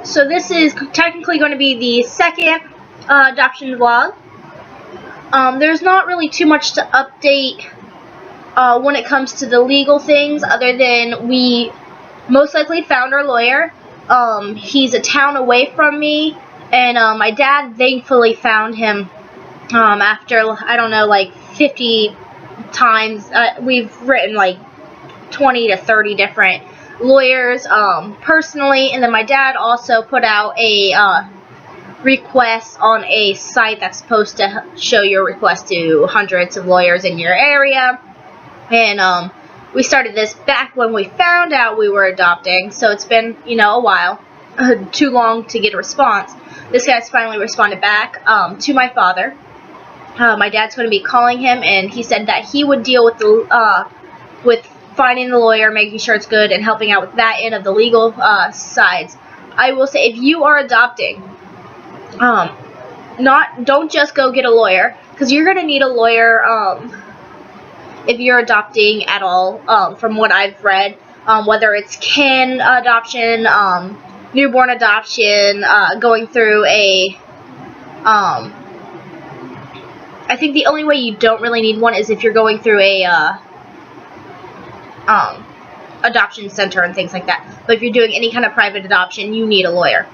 So this is technically going to be the second adoption vlog. There's not really too much to update when it comes to the legal things, other than we most likely found our lawyer. He's a town away from me, and my dad thankfully found him after, I don't know, like 50 times. We've written like 20 to 30 different lawyers personally, and then my dad also put out a request on a site that's supposed to show your request to hundreds of lawyers in your area. And we started this back when we found out we were adopting, so it's been, a while, too long to get a response. This guy's finally responded back to my father. My dad's going to be calling him, and he said that he would deal with the with finding the lawyer, making sure it's good, and helping out with that end of the legal sides. I will say, if you are adopting, don't just go get a lawyer, because you're going to need a lawyer if you're adopting at all, from what I've read, whether it's kin adoption, newborn adoption, going through a, I think the only way you don't really need one is if you're going through a, adoption center and things like that. But if you're doing any kind of private adoption, you need a lawyer.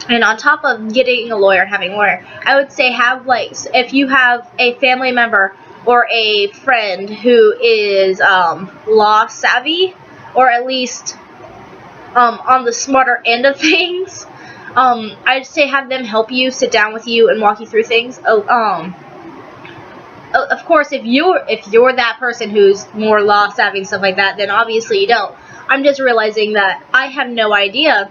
And on top of getting a lawyer and having a lawyer, I would say if you have a family member or a friend who is law savvy, or at least on the smarter end of things, I'd say have them help you, sit down with you, and walk you through things. Of course, if you're that person who's more law savvy and stuff like that, then obviously you don't. I'm just realizing that I have no idea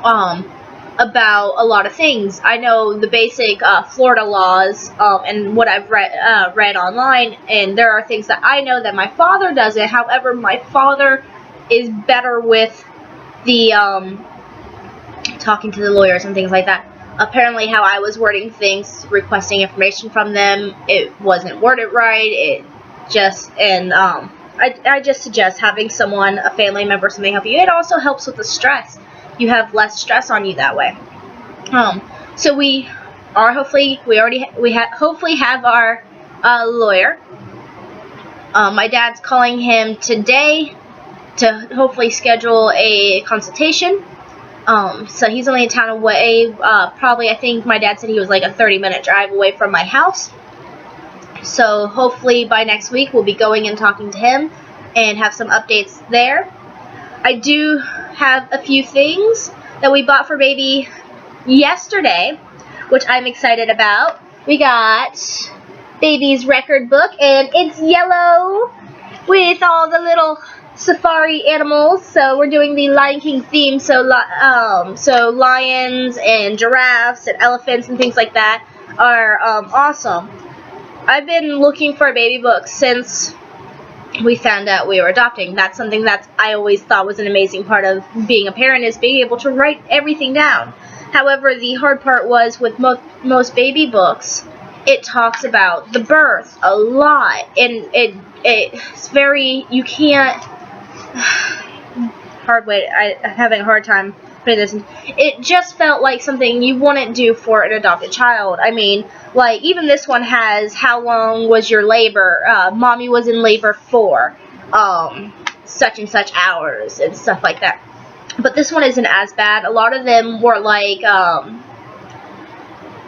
about a lot of things. I know the basic Florida laws and what I've read online, and there are things that I know that my father doesn't. However, my father is better with the talking to the lawyers and things like that. Apparently, how I was wording things, requesting information from them, it wasn't worded right. I just suggest having someone, a family member, something help you. It also helps with the stress. You have less stress on you that way. So we hopefully have our lawyer. My dad's calling him today to hopefully schedule a consultation. So he's only a town away, probably, I think my dad said he was like a 30-minute drive away from my house. So hopefully by next week we'll be going and talking to him and have some updates there. I do have a few things that we bought for baby yesterday, which I'm excited about. We got baby's record book, and it's yellow with all the little safari animals. So we're doing the Lion King theme, so lions and giraffes and elephants and things like that are awesome. I've been looking for a baby book since we found out we were adopting. That's something that I always thought was an amazing part of being a parent, is being able to write everything down. However, the hard part was with most baby books, it talks about the birth a lot, and it's very, you can't, I'm having a hard time putting this in. It just felt like something you wouldn't do for an adopted child. I mean, like, even this one has how long was your labor, mommy was in labor for such and such hours and stuff like that. But this one isn't as bad. A lot of them were like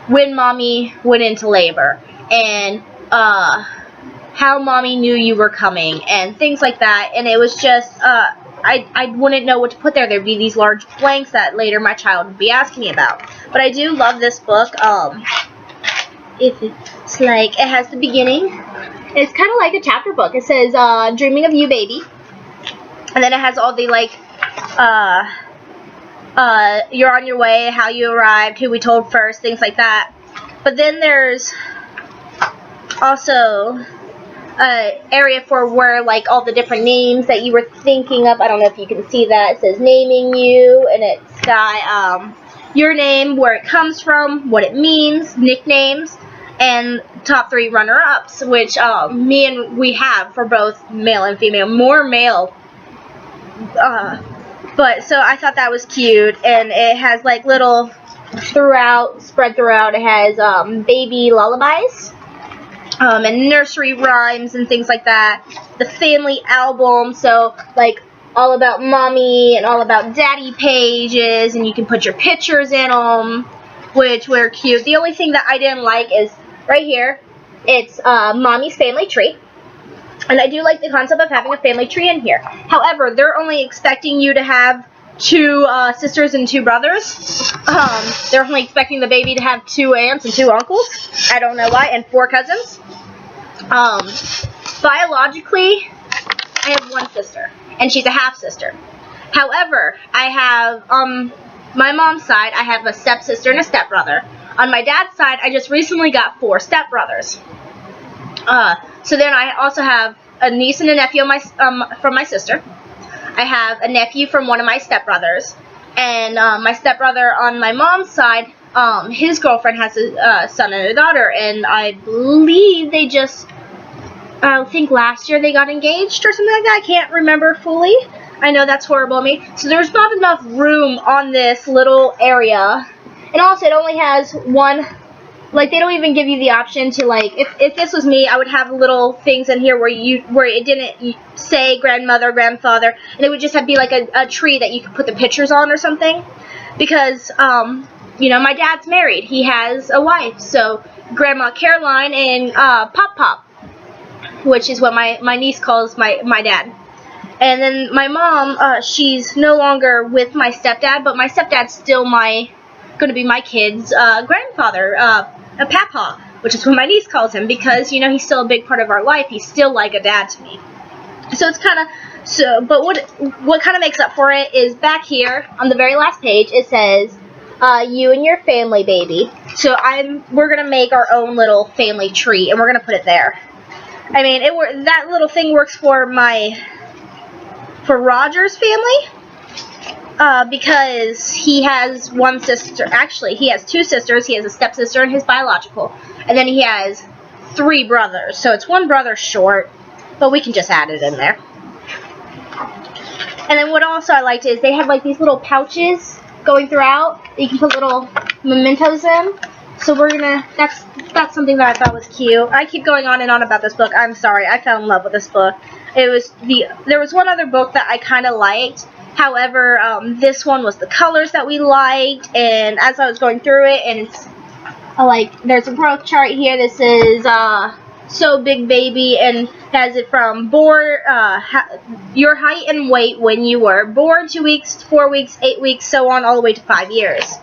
when mommy went into labor, and how mommy knew you were coming, and things like that. And it was just I wouldn't know what to put there. There'd be these large blanks that later my child would be asking me about. But I do love this book. It's like, it has the beginning. It's kind of like a chapter book. It says, dreaming of you, baby. And then it has all the, like, you're on your way, how you arrived, who we told first, things like that. But then there's also area for where, like, all the different names that you were thinking of. I don't know if you can see that. It says naming you, and it's got your name, where it comes from, what it means, nicknames, and top 3 runner-ups, which we have for both male and female. More male But so I thought that was cute, and it has like little spread throughout. It has baby lullabies, and nursery rhymes and things like that. The family album, so like all about mommy and all about daddy pages, and you can put your pictures in them, which were cute. The only thing that I didn't like is right here. It's mommy's family tree. And I do like the concept of having a family tree in here. However, they're only expecting you to have 2 sisters and 2 brothers. They're only expecting the baby to have 2 aunts and 2 uncles. I don't know why. And 4 cousins. Biologically, I have 1 sister. And she's a half-sister. However, I have, my mom's side, I have a stepsister and a stepbrother. On my dad's side, I just recently got 4 stepbrothers. So then I also have a niece and a nephew from my sister. I have a nephew from one of my stepbrothers. And my stepbrother on my mom's side, his girlfriend has a son and a daughter. And I believe they just, I think last year they got engaged or something like that. I can't remember fully. I know that's horrible of me. So there's not enough room on this little area. And also it only has 1... Like, they don't even give you the option to, like, if this was me, I would have little things in here where it didn't say grandmother, grandfather, and it would just be like a tree that you could put the pictures on or something. Because, you know, my dad's married. He has a wife. So, Grandma Caroline and Pop Pop, which is what my niece calls my dad. And then my mom, she's no longer with my stepdad, but my stepdad's still going to be my kid's grandfather, a papa, which is what my niece calls him, because, you know, he's still a big part of our life. He's still like a dad to me. So it's kind of, but what kind of makes up for it is back here on the very last page, it says, you and your family, baby. So we're going to make our own little family tree, and we're going to put it there. I mean, that little thing works for Roger's family. Because he has 1 sister. Actually, he has 2 sisters. He has a stepsister and his biological. And then he has 3 brothers. So it's 1 brother short, but we can just add it in there. And then what also I liked is they have like these little pouches going throughout that you can put little mementos in. So that's something that I thought was cute. I keep going on and on about this book. I'm sorry. I fell in love with this book. There was one other book that I kind of liked. However, this one was the colors that we liked, and as I was going through it, and it's like there's a growth chart here. This is So Big Baby, and has it from your height and weight when you were born, 2 weeks, 4 weeks, 8 weeks, so on, all the way to 5 years.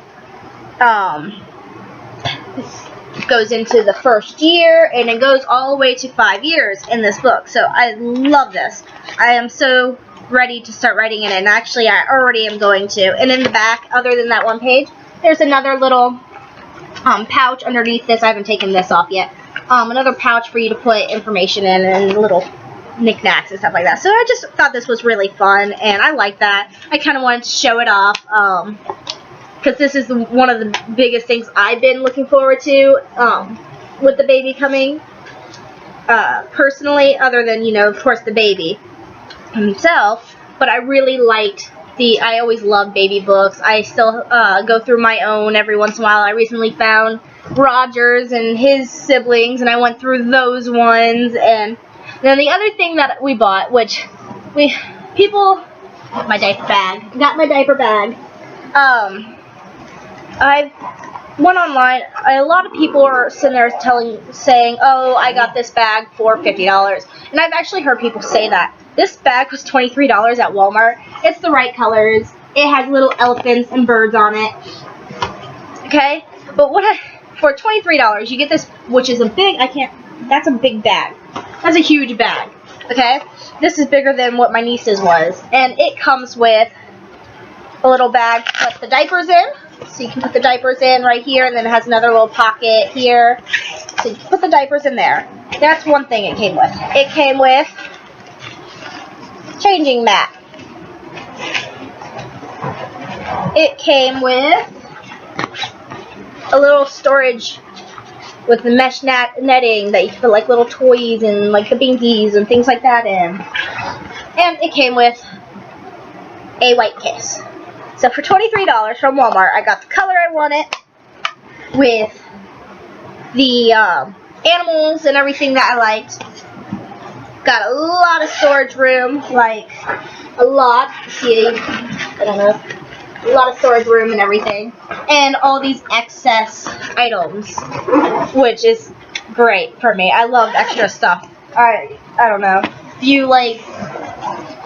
It goes into the first year, and it goes all the way to 5 years in this book. So I love this. I am so ready to start writing in it, and actually I already am going to. And in the back, other than that 1 page, there's another little pouch underneath this. I haven't taken this off yet. Another pouch for you to put information in and little knickknacks and stuff like that. So I just thought this was really fun, and I like that. I kind of wanted to show it off because this is one of the biggest things I've been looking forward to with the baby coming personally, other than, you know, of course, the baby himself. But I really liked I always loved baby books. I still go through my own every once in a while. I recently found Rogers and his siblings, and I went through those ones. And then the other thing that we bought, which my diaper bag. Got my diaper bag. I went online. A lot of people are sitting there saying, oh, I got this bag for $50. And I've actually heard people say that. This bag was $23 at Walmart. It's the right colors. It has little elephants and birds on it. Okay? But for $23, you get this, which is that's a big bag. That's a huge bag. Okay? This is bigger than what my niece's was. And it comes with a little bag to put the diapers in. So you can put the diapers in right here, and then it has another little pocket here. So you can put the diapers in there. That's one thing it came with. It came with changing mat. It came with a little storage with the mesh netting that you can put like little toys and like the binkies and things like that in. And it came with a white kiss. So for $23 from Walmart, I got the color I wanted with the animals and everything that I liked. Got a lot of storage room, like a lot. See, I don't know, a lot of storage room and everything, and all these excess items, which is great for me. I love extra stuff. I don't know. If you like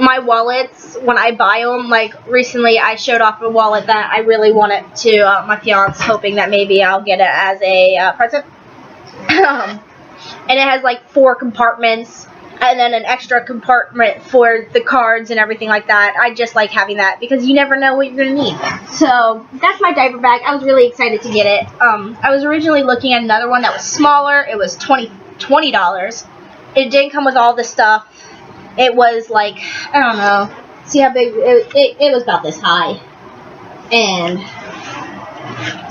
my wallets, when I buy them, like recently I showed off a wallet that I really wanted to my fiance, hoping that maybe I'll get it as a present. And it has like 4 compartments and then an extra compartment for the cards and everything like that. I just like having that because you never know what you're going to need. So that's my diaper bag. I was really excited to get it. I was originally looking at another one that was smaller. It was $20. It didn't come with all the stuff. It was like, I don't know. See how big? It was about this high. And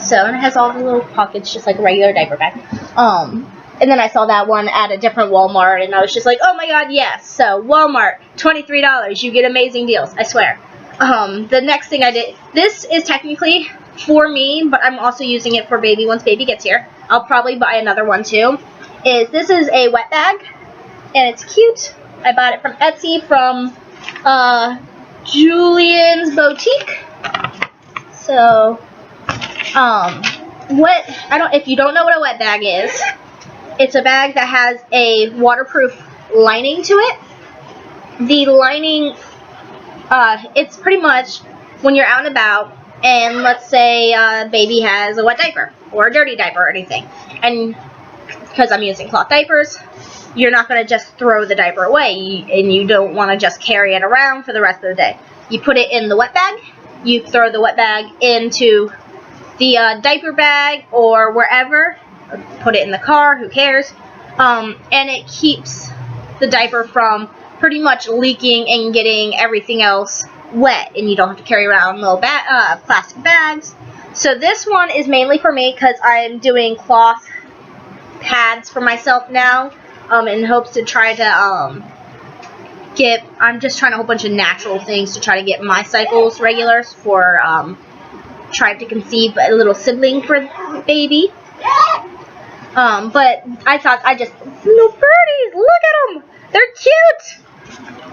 so, and it has all the little pockets, just like a regular diaper bag. And then I saw that one at a different Walmart, and I was just like, oh my god, yes. So, Walmart, $23. You get amazing deals, I swear. The next thing I did, this is technically for me, but I'm also using it for baby once baby gets here. I'll probably buy another one too. This is a wet bag, and it's cute. I bought it from Etsy from Julian's Boutique. So, if you don't know what a wet bag is, it's a bag that has a waterproof lining to it. The lining, it's pretty much when you're out and about, and let's say baby has a wet diaper or a dirty diaper or anything, and because I'm using cloth diapers, you're not going to just throw the diaper away, and you don't want to just carry it around for the rest of the day. You put it in the wet bag, you throw the wet bag into the diaper bag or wherever, put it in the car, who cares, and it keeps the diaper from pretty much leaking and getting everything else wet, and you don't have to carry around little plastic bags. So this one is mainly for me because I'm doing cloth pads for myself now, in hopes to try to I'm just trying a whole bunch of natural things to try to get my cycles regular for trying to conceive a little sibling for baby. But I thought little birdies, look at them, they're cute.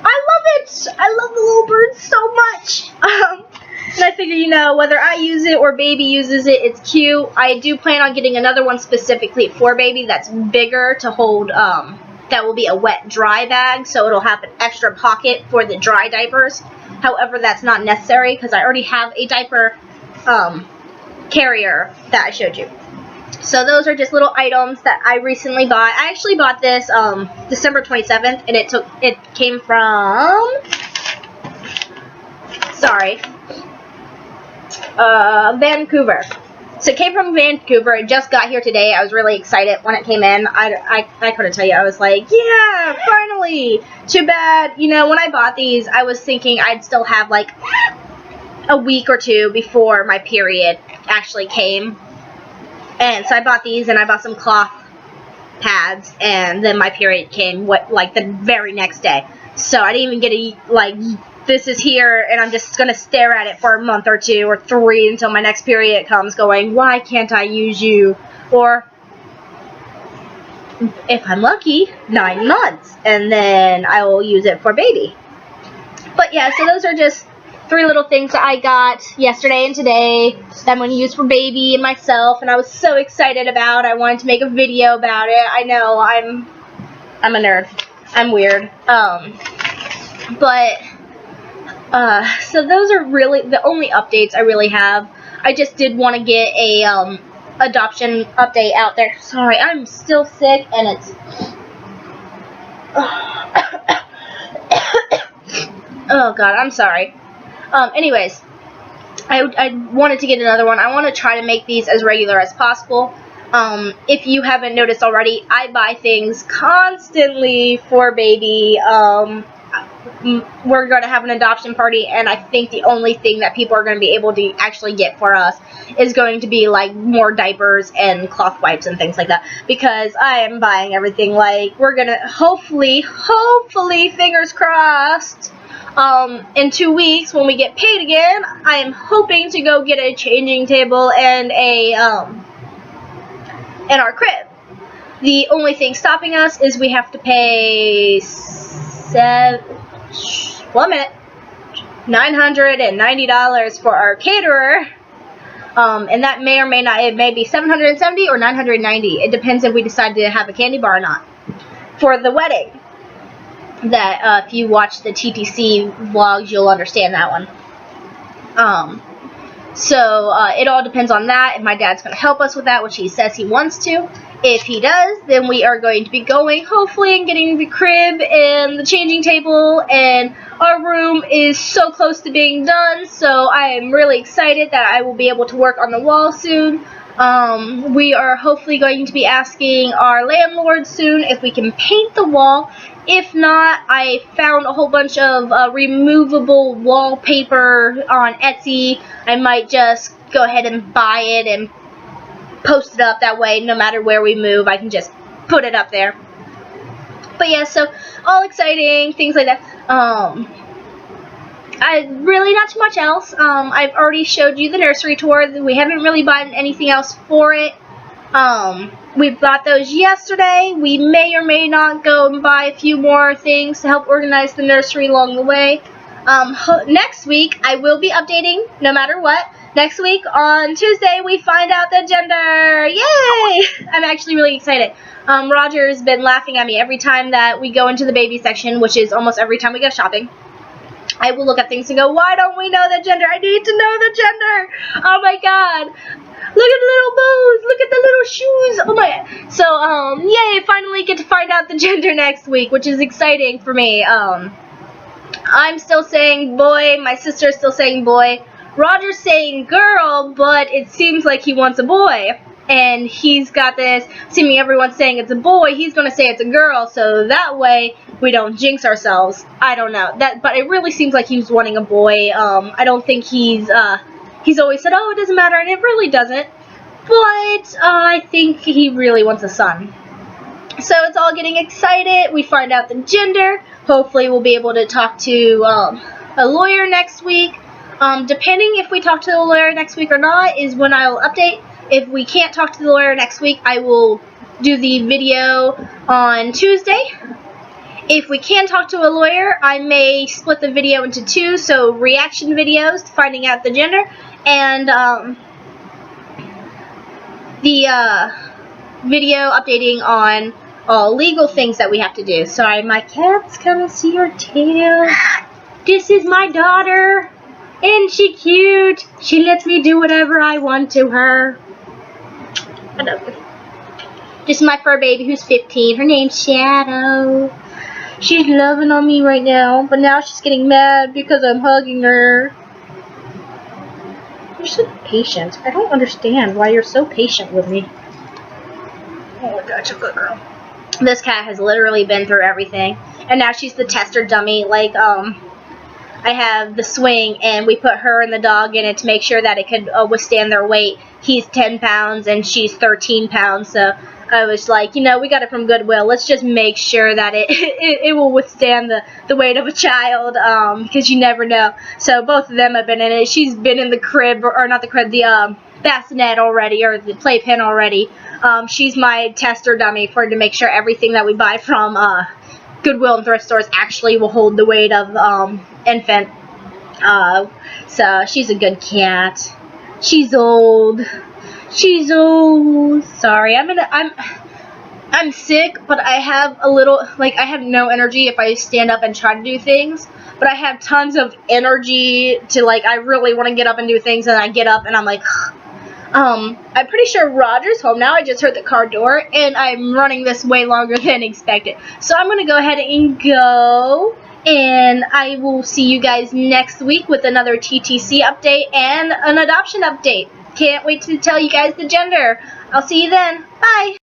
I love it. I love the little birds so much. And I figure, whether I use it or baby uses it, it's cute. I do plan on getting another one specifically for baby that's bigger to hold, that will be a wet dry bag, so it'll have an extra pocket for the dry diapers. However, that's not necessary because I already have a diaper carrier that I showed you. So those are just little items that I recently bought. I actually bought this December 27th, and it came from, Vancouver. So it came from Vancouver. It just got here today. I was really excited when it came in. I couldn't tell you. I was like, yeah, finally. Too bad. When I bought these, I was thinking I'd still have like a week or two before my period actually came. And so I bought these, and I bought some cloth pads, and then my period came like the very next day. So I didn't even get to, this is here, and I'm just going to stare at it for a month or 2 or 3 until my next period comes, going, why can't I use you? Or, if I'm lucky, 9 months, and then I will use it for baby. But yeah, so those are just 3 little things that I got yesterday and today that I'm going to use for baby and myself, and I was so excited about. I wanted to make a video about it. I know, I'm a nerd. I'm weird. So those are really the only updates I really have. I just did want to get a adoption update out there. Sorry, I'm still sick, and it's oh god, I'm sorry. Anyways, I wanted to get another one. I want to try to make these as regular as possible. If you haven't noticed already, I buy things constantly for baby. We're going to have an adoption party, and I think the only thing that people are going to be able to actually get for us is going to be like more diapers and cloth wipes and things like that, because I am buying everything. Like, we're going to hopefully, fingers crossed, In 2 weeks, when we get paid again, I am hoping to go get a changing table and and our crib. The only thing stopping us is we have to pay $990 for our caterer. And that may or may not, it may be $770 or $990. It depends if we decide to have a candy bar or not for the wedding. That if you watch the TTC vlogs, you'll understand that one. So it all depends on that. If my dad's going to help us with that, which he says he wants to. If he does, then we are going to be going, hopefully, and getting the crib and the changing table, and our room is so close to being done, so I am really excited that I will be able to work on the wall soon. We are hopefully going to be asking our landlord soon if we can paint the wall. If not, I found a whole bunch of removable wallpaper on Etsy. I might just go ahead and buy it and post it up. That way, no matter where we move, I can just put it up there. But yeah, so all exciting things like that. I really not too much else. I've already showed you the nursery tour. We haven't really bought anything else for it. We bought those yesterday. We may or may not go and buy a few more things to help organize the nursery along the way. Next week, I will be updating no matter what. Next week, on Tuesday, we find out the gender. Yay! I'm actually really excited. Roger's been laughing at me every time that we go into the baby section, which is almost every time we go shopping. I will look at things and go, why don't we know the gender? I need to know the gender. Oh my god. Look at the little bows. Look at the little shoes. Oh my. So, yay, finally get to find out the gender next week, which is exciting for me. I'm still saying boy. My sister's still saying boy. Roger's saying girl, but it seems like he wants a boy. And he's got this, assuming everyone's saying it's a boy, he's going to say it's a girl, so that way we don't jinx ourselves. I don't know. But it really seems like he's wanting a boy. I don't think he's always said, oh, it doesn't matter, and it really doesn't. But I think he really wants a son. So it's all getting excited. We find out the gender. Hopefully we'll be able to talk to a lawyer next week. Depending if we talk to the lawyer next week or not is when I'll update. If we can't talk to the lawyer next week, I will do the video on Tuesday. If we can talk to a lawyer, I may split the video into 2, so reaction videos to finding out the gender, and the video updating on all legal things that we have to do. Sorry, my cat's coming to see her tail. This is my daughter. Isn't she cute? She lets me do whatever I want to her. This is my fur baby who's 15. Her name's Shadow. She's loving on me right now, but now she's getting mad because I'm hugging her. You're so patient. I don't understand why you're so patient with me. Oh my god, you're a good girl. This cat has literally been through everything, and now she's the tester dummy. Like, I have the swing, and we put her and the dog in it to make sure that it could withstand their weight. He's 10 pounds, and she's 13 pounds, so I was like, you know, we got it from Goodwill. Let's just make sure that it will withstand the weight of a child, because you never know. So both of them have been in it. She's been in the crib, or not the crib, the bassinet already, or the playpen already. She's my tester dummy to make sure everything that we buy from Goodwill and thrift stores actually will hold the weight of infant. So she's a good cat. She's old. She's old. Sorry, I'm sick, but I have a little, like, I have no energy if I stand up and try to do things, but I have tons of energy to, like, I really want to get up and do things, and I get up and I'm like, I'm pretty sure Roger's home now. I just heard the car door, and I'm running this way longer than expected. So I'm going to go ahead and go, and I will see you guys next week with another TTC update and an adoption update. Can't wait to tell you guys the gender. I'll see you then. Bye.